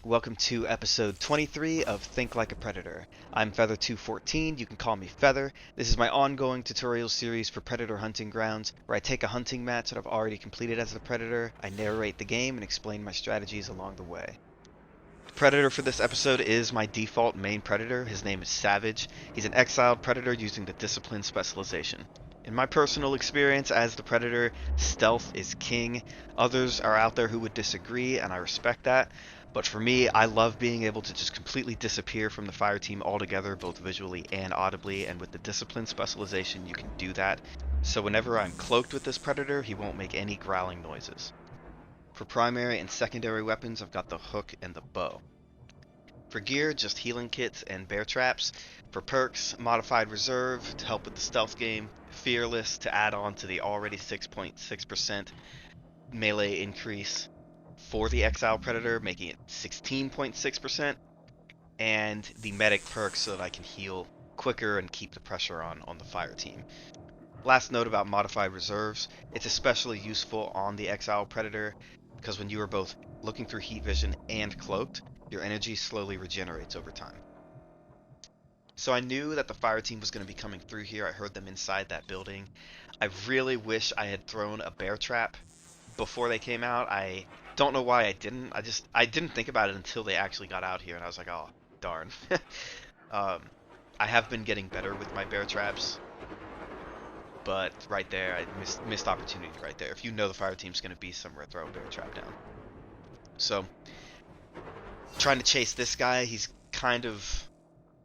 Welcome to episode 23 of Think Like a Predator. I'm Feather214, you can call me Feather. This is my ongoing tutorial series for Predator Hunting Grounds, where I take a hunting match that I've already completed as a Predator, I narrate the game, and explain my strategies along the way. The Predator for this episode is my default main Predator. His name is Savage. He's an exiled Predator using the Discipline specialization. In my personal experience as the Predator, stealth is king. Others are out there who would disagree, and I respect that. But for me, I love being able to just completely disappear from the fire team altogether, both visually and audibly, and with the Discipline specialization, you can do that. So whenever I'm cloaked with this Predator, he won't make any growling noises. For primary and secondary weapons, I've got the hook and the bow. For gear, just healing kits and bear traps. For perks, modified reserve to help with the stealth game, fearless to add on to the already 6.6% melee increase for the exile predator, making it 16.6%, and the medic perk so that I can heal quicker and keep the pressure on the fire team. Last note about modified reserves, it's especially useful on the exile predator because when you are both looking through heat vision and cloaked, your energy slowly regenerates over time. So I knew that the fire team was going to be coming through here. I heard them inside that building. I really wish I had thrown a bear trap before they came out. I don't know why I didn't. I didn't think about it until they actually got out here, and I was like, oh, darn. um, I have been getting better with my bear traps, but right there, I missed opportunity right there. If you know the fire team's going to be somewhere, throw a bear trap down. So, trying to chase this guy, he's kind of...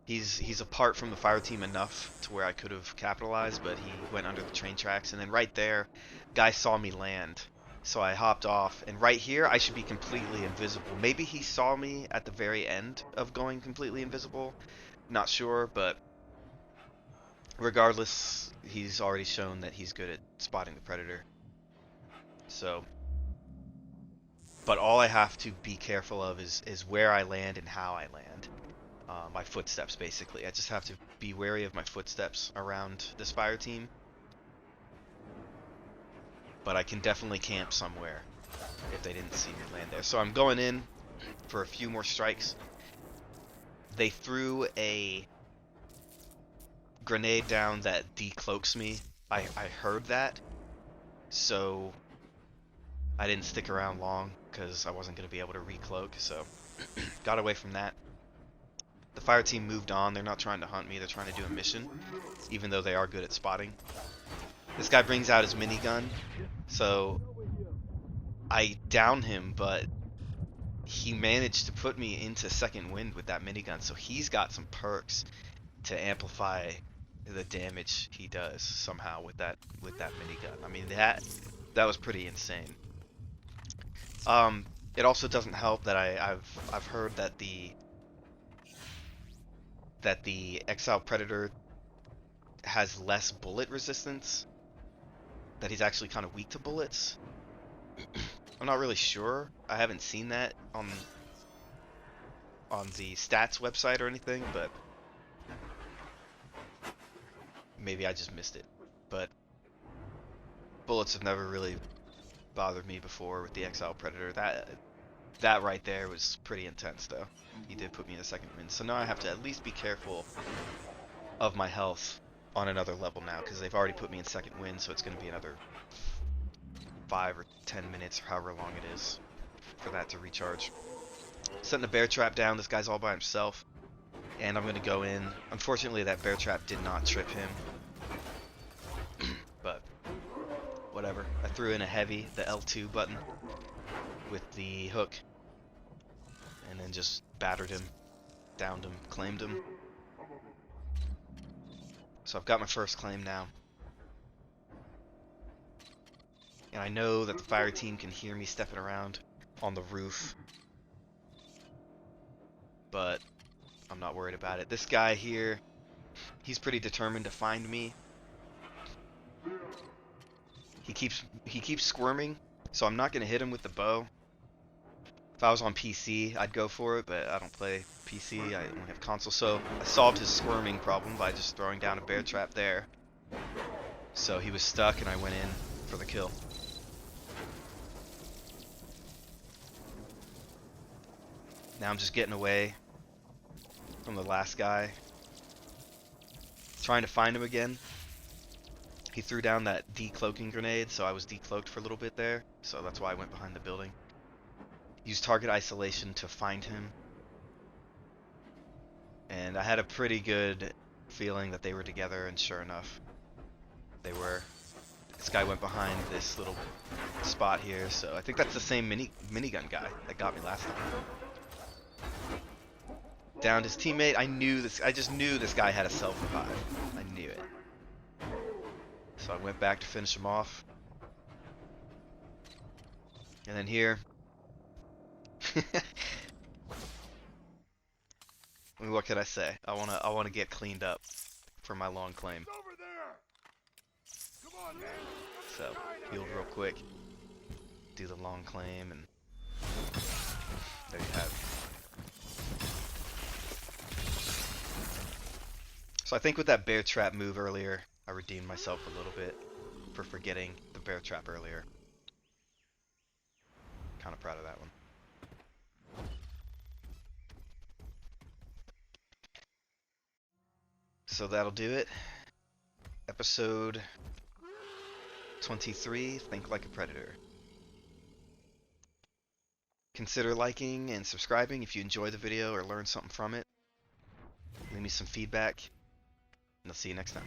He's apart from the fire team enough to where I could have capitalized, but he went under the train tracks, and then right there, guy saw me land. So I hopped off, and right here, I should be completely invisible. Maybe he saw me at the very end of going completely invisible. Not sure, but regardless, he's already shown that he's good at spotting the predator. So, but all I have to be careful of is where I land and how I land. My footsteps, basically. I just have to be wary of my footsteps around this fire team. But I can definitely camp somewhere if they didn't see me land there. So I'm going in for a few more strikes. They threw a grenade down that decloaks me. I heard that. So I didn't stick around long because I wasn't going to be able to recloak. So got away from that. The fire team moved on. They're not trying to hunt me. They're trying to do a mission, even though they are good at spotting. This guy brings out his minigun, so I down him, but he managed to put me into second wind with that minigun, so he's got some perks to amplify the damage he does somehow with that minigun. I mean, that was pretty insane. It also doesn't help that I've heard that the Exile Predator has less bullet resistance, that he's actually kind of weak to bullets. I'm not really sure. I haven't seen that on the stats website or anything, but maybe I just missed it. But bullets have never really bothered me before with the Exile Predator. That right there was pretty intense, though. He did put me in a second wind. So now I have to at least be careful of my health on another level now, because they've already put me in second wind, so it's going to be another 5 or 10 minutes, or however long it is, for that to recharge. Setting a bear trap down. This guy's all by himself, and I'm going to go in. Unfortunately, that bear trap did not trip him, but whatever. I threw in a heavy, the L2 button, with the hook, and then just battered him, downed him, claimed him. So I've got my first claim now. And I know that the fire team can hear me stepping around on the roof, but I'm not worried about it. This guy here, he's pretty determined to find me. He keeps squirming, so I'm not going to hit him with the bow. If I was on PC, I'd go for it, but I don't play PC, I only have console, so I solved his squirming problem by just throwing down a bear trap there. So he was stuck, and I went in for the kill. Now I'm just getting away from the last guy. Trying to find him again. He threw down that decloaking grenade, so I was decloaked for a little bit there. So that's why I went behind the building. Used target isolation to find him. And I had a pretty good feeling that they were together, and sure enough, they were. This guy went behind this little spot here, so I think that's the same minigun guy that got me last time. Downed his teammate. I just knew this guy had a self-revive. I knew it. So I went back to finish him off. And then here. I mean, what can I say? I wanna get cleaned up for my long claim. So, healed real quick. Do the long claim, and there you have it. So I think with that bear trap move earlier, I redeemed myself a little bit for forgetting the bear trap earlier. Kind of proud of that one. So that'll do it. Episode 23, Think Like a Predator. Consider liking and subscribing if you enjoy the video or learn something from it. Leave me some feedback, and I'll see you next time.